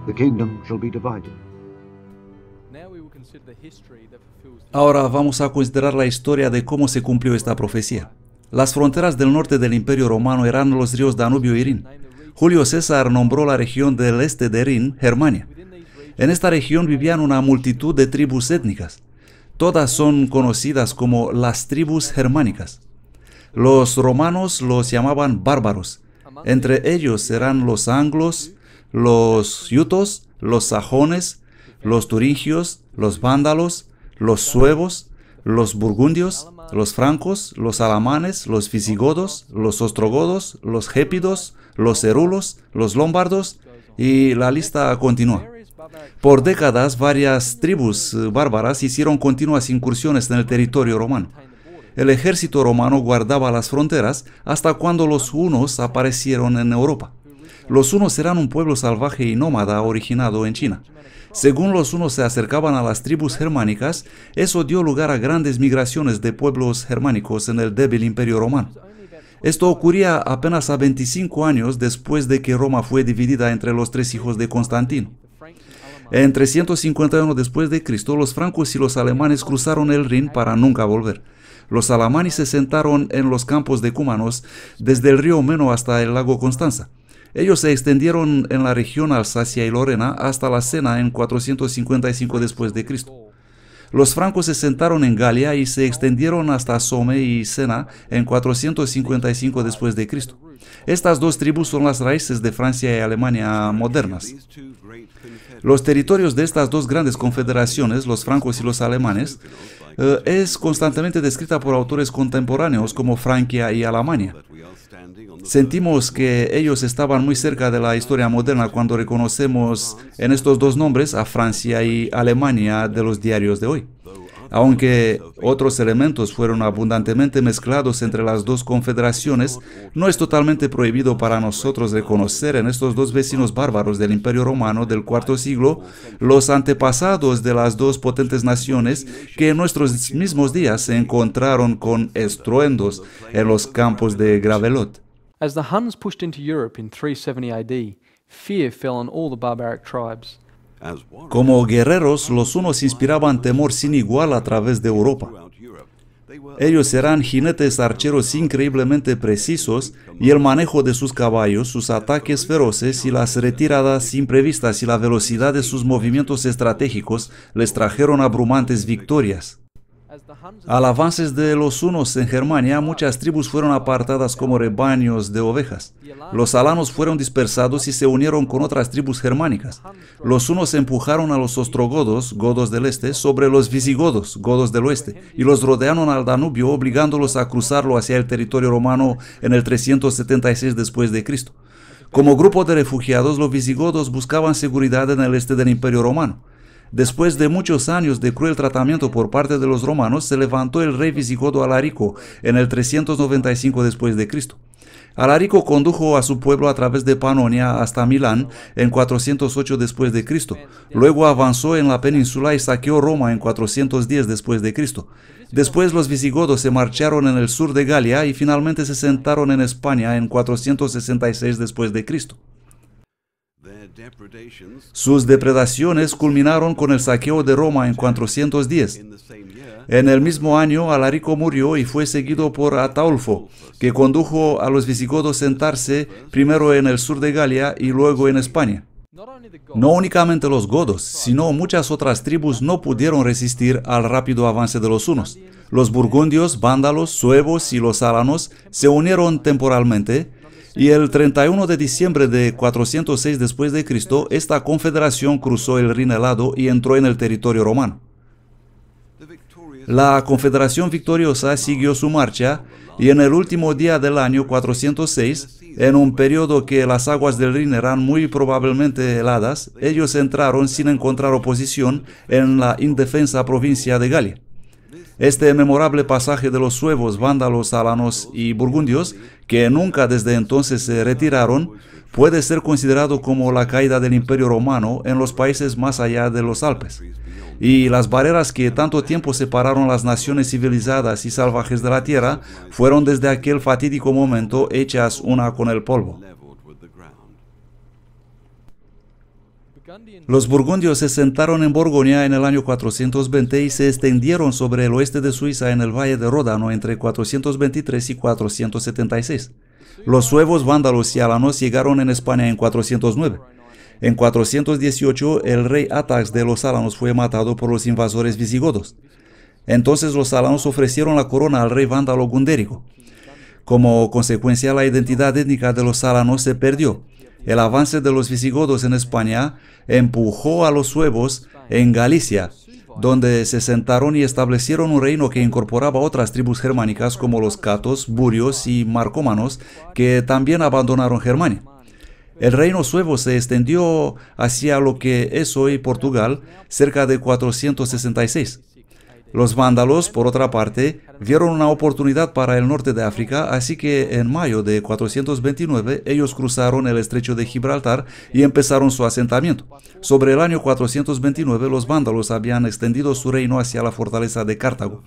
The kingdom shall be divided. Ahora vamos a considerar la historia de cómo se cumplió esta profecía. Las fronteras del norte del Imperio Romano eran los ríos Danubio y Rin. Julio César nombró la región del este de Rin Germania. En esta región vivían una multitud de tribus étnicas. Todas son conocidas como las tribus germánicas. Los romanos los llamaban bárbaros. Entre ellos eran los anglos, los jutos, los sajones, los turingios, los vándalos, los suevos, los burgundios, los francos, los alamanes, los visigodos, los ostrogodos, los gépidos, los herulos, los lombardos, y la lista continúa. Por décadas, varias tribus bárbaras hicieron continuas incursiones en el territorio romano. El ejército romano guardaba las fronteras hasta cuando los hunos aparecieron en Europa. Los hunos eran un pueblo salvaje y nómada originado en China. Según los hunos se acercaban a las tribus germánicas, eso dio lugar a grandes migraciones de pueblos germánicos en el débil imperio romano. Esto ocurría apenas a 25 años después de que Roma fue dividida entre los tres hijos de Constantino. En 351 después de Cristo, los francos y los alemanes cruzaron el Rin para nunca volver. Los alamanes se sentaron en los campos de Cúmanos desde el río Meno hasta el lago Constanza. Ellos se extendieron en la región Alsacia y Lorena hasta la Sena en 455 después de Cristo. Los francos se sentaron en Galia y se extendieron hasta Somme y Sena en 455 después de Cristo. Estas dos tribus son las raíces de Francia y Alemania modernas. Los territorios de estas dos grandes confederaciones, los francos y los alemanes, es constantemente descrita por autores contemporáneos como Francia y Alemania. Sentimos que ellos estaban muy cerca de la historia moderna cuando reconocemos en estos dos nombres a Francia y Alemania de los diarios de hoy. Aunque otros elementos fueron abundantemente mezclados entre las dos confederaciones, no es totalmente prohibido para nosotros reconocer en estos dos vecinos bárbaros del Imperio Romano del IV siglo los antepasados de las dos potentes naciones que en nuestros mismos días se encontraron con estruendos en los campos de Gravelotte. As the Huns pushed into Europe in 370 AD, fear fell on all the barbaric tribes. Como guerreros, los hunos inspiraban temor sin igual a través de Europa. Ellos eran jinetes archeros increíblemente precisos y el manejo de sus caballos, sus ataques feroces y las retiradas imprevistas y la velocidad de sus movimientos estratégicos les trajeron abrumantes victorias. Al avance de los hunos en Germania, muchas tribus fueron apartadas como rebaños de ovejas. Los alanos fueron dispersados y se unieron con otras tribus germánicas. Los hunos empujaron a los ostrogodos, godos del este, sobre los visigodos, godos del oeste, y los rodearon al Danubio, obligándolos a cruzarlo hacia el territorio romano en el 376 después de Cristo. Como grupo de refugiados, los visigodos buscaban seguridad en el este del Imperio Romano. Después de muchos años de cruel tratamiento por parte de los romanos, se levantó el rey visigodo Alarico en el 395 después de Cristo. Alarico condujo a su pueblo a través de Panonia hasta Milán en 408 después de Cristo. Luego avanzó en la península y saqueó Roma en 410 después de Cristo. Después los visigodos se marcharon en el sur de Galia y finalmente se sentaron en España en 466 después de Cristo. Sus depredaciones culminaron con el saqueo de Roma en 410. En el mismo año, Alarico murió y fue seguido por Ataulfo, que condujo a los visigodos a sentarse primero en el sur de Galia y luego en España. No únicamente los godos, sino muchas otras tribus no pudieron resistir al rápido avance de los hunos. Los burgundios, vándalos, suevos y los alanos se unieron temporalmente, y el 31 de diciembre de 406 después de Cristo, esta confederación cruzó el Rin helado y entró en el territorio romano. La confederación victoriosa siguió su marcha y en el último día del año 406, en un periodo que las aguas del Rin eran muy probablemente heladas, ellos entraron sin encontrar oposición en la indefensa provincia de Galia. Este memorable pasaje de los suevos, vándalos, alanos y burgundios, que nunca desde entonces se retiraron, puede ser considerado como la caída del Imperio Romano en los países más allá de los Alpes. Y las barreras que tanto tiempo separaron las naciones civilizadas y salvajes de la tierra fueron desde aquel fatídico momento hechas una con el polvo. Los burgundios se sentaron en Borgoña en el año 420 y se extendieron sobre el oeste de Suiza en el valle de Ródano entre 423 y 476. Los suevos, vándalos y alanos llegaron en España en 409. En 418 el rey Atax de los alanos fue matado por los invasores visigodos. Entonces los alanos ofrecieron la corona al rey vándalo Gundérico. Como consecuencia, la identidad étnica de los alanos se perdió. El avance de los visigodos en España empujó a los suevos en Galicia, donde se sentaron y establecieron un reino que incorporaba otras tribus germánicas como los catos, burios y marcómanos, que también abandonaron Germania. El reino suevo se extendió hacia lo que es hoy Portugal cerca de 466. Los vándalos, por otra parte, vieron una oportunidad para el norte de África, así que en mayo de 429 ellos cruzaron el estrecho de Gibraltar y empezaron su asentamiento. Sobre el año 429 los vándalos habían extendido su reino hacia la fortaleza de Cartago.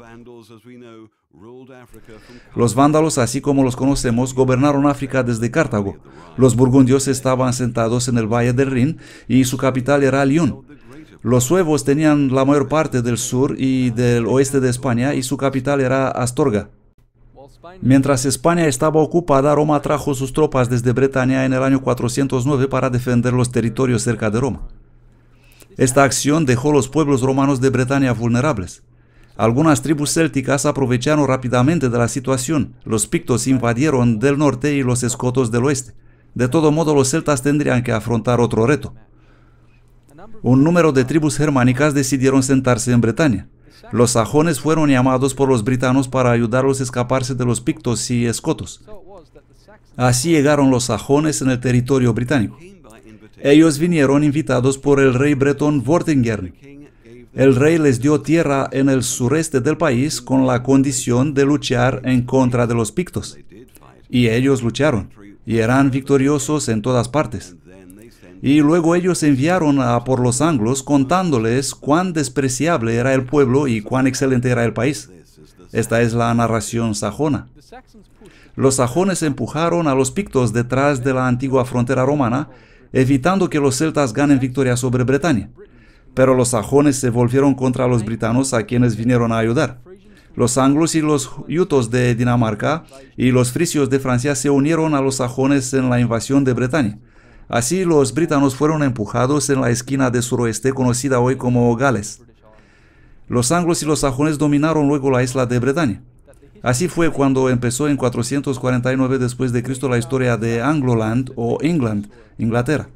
Los vándalos, así como los conocemos, gobernaron África desde Cartago. Los burgundios estaban sentados en el valle del Rin y su capital era Lyon. Los suevos tenían la mayor parte del sur y del oeste de España y su capital era Astorga. Mientras España estaba ocupada, Roma trajo sus tropas desde Bretaña en el año 409 para defender los territorios cerca de Roma. Esta acción dejó los pueblos romanos de Bretaña vulnerables. Algunas tribus célticas aprovecharon rápidamente de la situación. Los pictos invadieron del norte y los escotos del oeste. De todo modo, los celtas tendrían que afrontar otro reto. Un número de tribus germánicas decidieron sentarse en Bretaña. Los sajones fueron llamados por los britanos para ayudarlos a escaparse de los pictos y escotos. Así llegaron los sajones en el territorio británico. Ellos vinieron invitados por el rey bretón Vortigern. El rey les dio tierra en el sureste del país con la condición de luchar en contra de los pictos. Y ellos lucharon, y eran victoriosos en todas partes. Y luego ellos enviaron a por los anglos contándoles cuán despreciable era el pueblo y cuán excelente era el país. Esta es la narración sajona. Los sajones empujaron a los pictos detrás de la antigua frontera romana, evitando que los celtas ganen victoria sobre Bretaña. Pero los sajones se volvieron contra los britanos, a quienes vinieron a ayudar. Los anglos y los jutos de Dinamarca y los frisios de Francia se unieron a los sajones en la invasión de Bretaña. Así los britanos fueron empujados en la esquina de suroeste conocida hoy como Gales. Los anglos y los sajones dominaron luego la isla de Bretaña. Así fue cuando empezó en 449 después de Cristo la historia de Angloland o England, Inglaterra.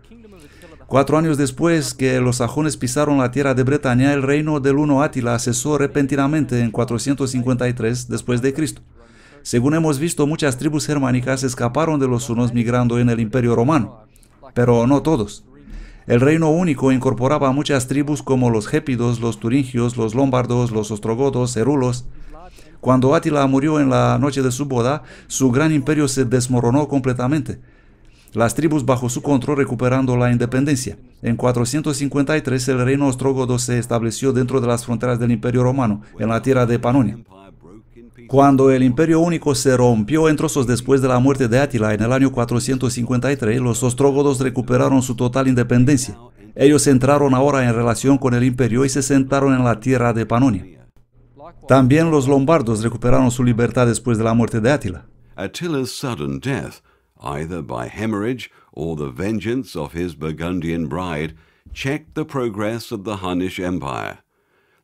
4 años después que los sajones pisaron la tierra de Bretaña, el reino del huno Átila cesó repentinamente en 453 después de Cristo. Según hemos visto, muchas tribus germánicas escaparon de los hunos migrando en el Imperio Romano. Pero no todos. El reino único incorporaba a muchas tribus como los gépidos, los turingios, los lombardos, los ostrogodos, herulos. Cuando Átila murió en la noche de su boda, su gran imperio se desmoronó completamente. Las tribus bajo su control recuperando la independencia. En 453 el reino ostrogodo se estableció dentro de las fronteras del Imperio Romano, en la tierra de Panonia. Cuando el imperio único se rompió en trozos después de la muerte de Átila en el año 453, los ostrógodos recuperaron su total independencia. Ellos entraron ahora en relación con el imperio y se sentaron en la tierra de Panonia. También los lombardos recuperaron su libertad después de la muerte de Átila. Attila's sudden death, either by hemorrhage or the vengeance of his Burgundian bride, checked the progress of the Hunnish Empire.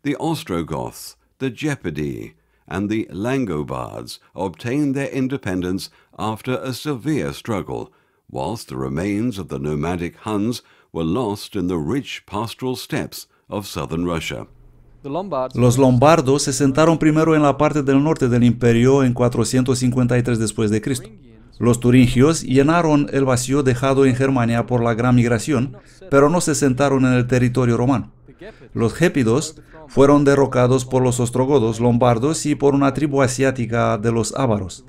The Ostrogoths, the Gepidi, and the Langobards obtained their independence after a severe struggle, whilst the remains of the nomadic Huns were lost in the rich pastoral steppes of southern Russia. Los lombardos se sentaron primero en la parte del norte del imperio en 453 después de Cristo. Los turingios llenaron el vacío dejado en Germania por la gran migración, pero no se sentaron en el territorio romano. Los gépidos fueron derrocados por los ostrogodos lombardos y por una tribu asiática de los ávaros.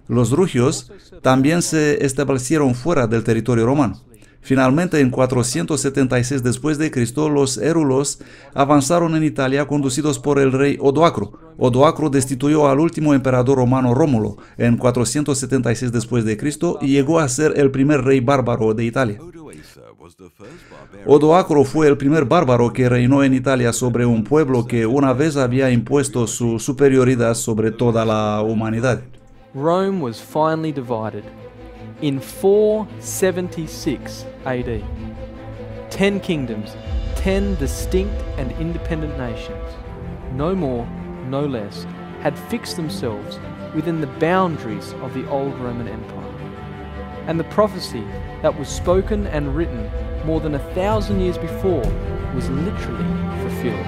Los rugios también se establecieron fuera del territorio romano. Finalmente, en 476 después de Cristo, los érulos avanzaron en Italia conducidos por el rey Odoacro. Odoacro destituyó al último emperador romano Rómulo en 476 después de Cristo y llegó a ser el primer rey bárbaro de Italia. Odoacro fue el primer bárbaro que reinó en Italia sobre un pueblo que una vez había impuesto su superioridad sobre toda la humanidad. Rome was finally divided in 476 AD. 10 kingdoms, 10 distinct and independent nations, no more, no less, had fixed themselves within the boundaries of the old Roman Empire. And the prophecy that was spoken and written more than 1,000 years before was literally fulfilled.